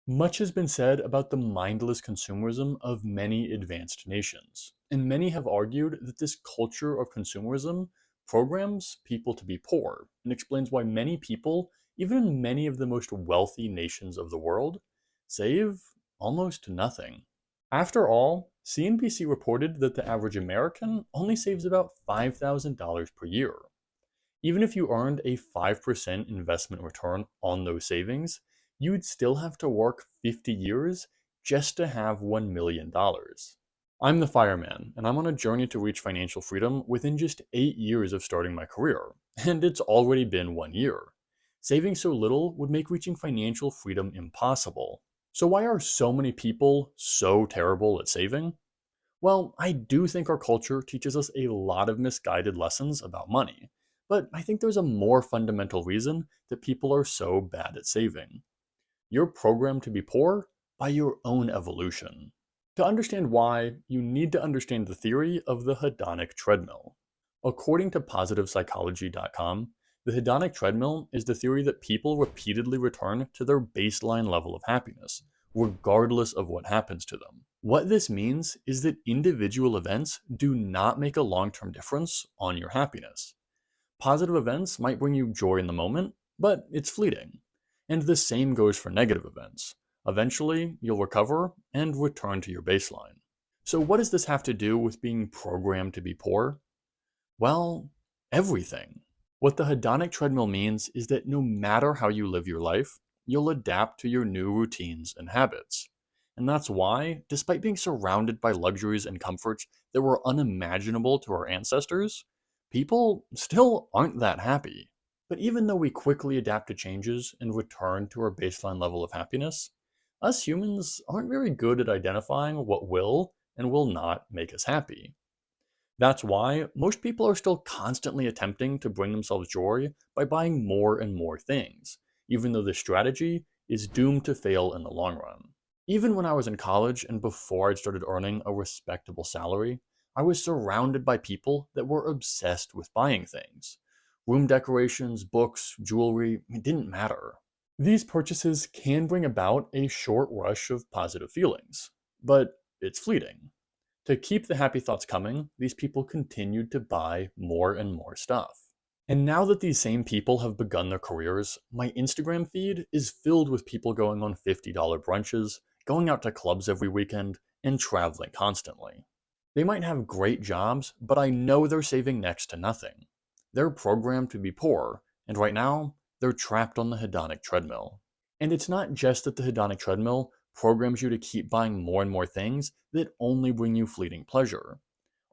Much has been said about the mindless consumerism of many advanced nations, and many have argued that this culture of consumerism programs people to be poor and explains why many people, even in many of the most wealthy nations of the world, save almost nothing. After all, CNBC reported that the average American only saves about $5,000 per year. Even if you earned a 5% investment return on those savings, you'd still have to work 50 years just to have $1 million. I'm the fireman, and I'm on a journey to reach financial freedom within just 8 years of starting my career, and it's already been 1 year. Saving so little would make reaching financial freedom impossible. So, why are so many people so terrible at saving? Well, I do think our culture teaches us a lot of misguided lessons about money, but I think there's a more fundamental reason that people are so bad at saving. You're programmed to be poor by your own evolution. To understand why, you need to understand the theory of the hedonic treadmill. According to positivepsychology.com, the hedonic treadmill is the theory that people repeatedly return to their baseline level of happiness, regardless of what happens to them. What this means is that individual events do not make a long term difference on your happiness. Positive events might bring you joy in the moment, but it's fleeting. And the same goes for negative events. Eventually, you'll recover and return to your baseline. So, what does this have to do with being programmed to be poor? Well, everything. What the hedonic treadmill means is that no matter how you live your life, you'll adapt to your new routines and habits. And that's why, despite being surrounded by luxuries and comforts that were unimaginable to our ancestors, people still aren't that happy. But even though we quickly adapt to changes and return to our baseline level of happiness, us humans aren't very good at identifying what will and will not make us happy. That's why most people are still constantly attempting to bring themselves joy by buying more and more things, even though this strategy is doomed to fail in the long run. Even when I was in college and before I'd started earning a respectable salary, I was surrounded by people that were obsessed with buying things. Room decorations, books, jewelry, it didn't matter. These purchases can bring about a short rush of positive feelings, but it's fleeting. To keep the happy thoughts coming, these people continued to buy more and more stuff. And now that these same people have begun their careers, my Instagram feed is filled with people going on $50 brunches, going out to clubs every weekend, and traveling constantly. They might have great jobs, but I know they're saving next to nothing. They're programmed to be poor, and right now, they're trapped on the hedonic treadmill. And it's not just that the hedonic treadmill programs you to keep buying more and more things that only bring you fleeting pleasure.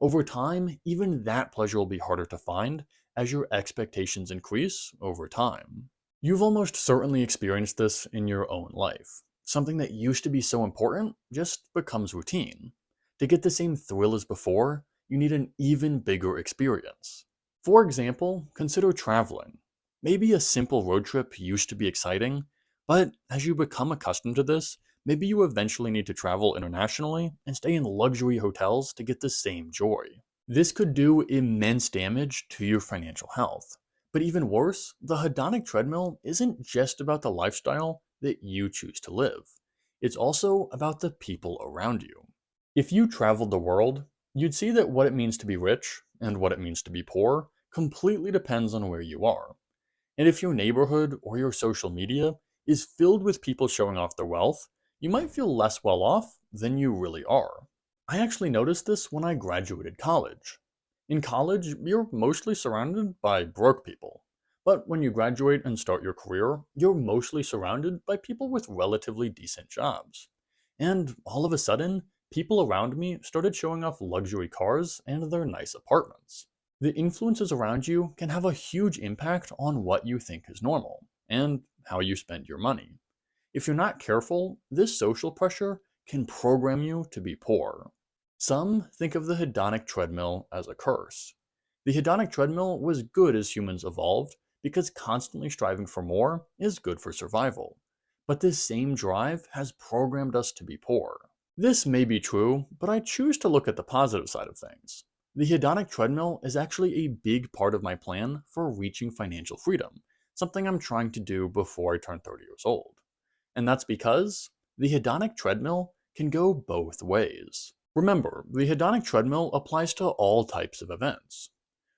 Over time, even that pleasure will be harder to find as your expectations increase over time. You've almost certainly experienced this in your own life. Something that used to be so important just becomes routine. To get the same thrill as before, you need an even bigger experience. For example, consider traveling. Maybe a simple road trip used to be exciting, but as you become accustomed to this, maybe you eventually need to travel internationally and stay in luxury hotels to get the same joy. This could do immense damage to your financial health. But even worse, the hedonic treadmill isn't just about the lifestyle that you choose to live. It's also about the people around you. If you traveled the world, you'd see that what it means to be rich and what it means to be poor completely depends on where you are. And if your neighborhood or your social media is filled with people showing off their wealth, you might feel less well off than you really are. I actually noticed this when I graduated college. In college, you're mostly surrounded by broke people. But when you graduate and start your career, you're mostly surrounded by people with relatively decent jobs. And all of a sudden, people around me started showing off luxury cars and their nice apartments. The influences around you can have a huge impact on what you think is normal and how you spend your money. If you're not careful, this social pressure can program you to be poor. Some think of the hedonic treadmill as a curse. The hedonic treadmill was good as humans evolved because constantly striving for more is good for survival. But this same drive has programmed us to be poor. This may be true, but I choose to look at the positive side of things. The hedonic treadmill is actually a big part of my plan for reaching financial freedom, something I'm trying to do before I turn 30 years old. And that's because The hedonic treadmill can go both ways. Remember, the hedonic treadmill applies to all types of events.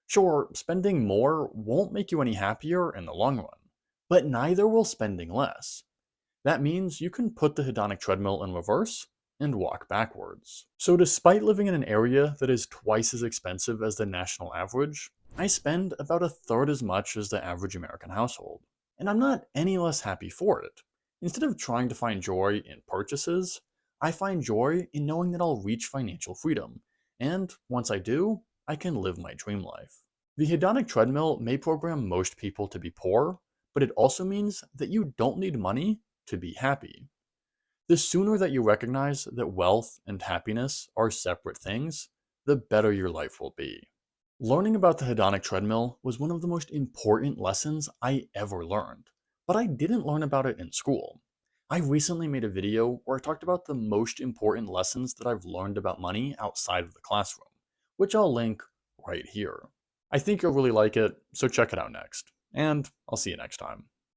Sure, spending more won't make you any happier in the long run, but neither will spending less. That means you can put the hedonic treadmill in reverse and walk backwards. So, despite living in an area that is twice as expensive as the national average, I spend about a third as much as the average American household. And I'm not any less happy for it. Instead of trying to find joy in purchases, I find joy in knowing that I'll reach financial freedom. And once I do, I can live my dream life. The hedonic treadmill may program most people to be poor, but it also means that you don't need money to be happy. The sooner that you recognize that wealth and happiness are separate things, the better your life will be. Learning about the hedonic treadmill was one of the most important lessons I ever learned, but I didn't learn about it in school. I recently made a video where I talked about the most important lessons that I've learned about money outside of the classroom, which I'll link right here. I think you'll really like it, so check it out next, and I'll see you next time.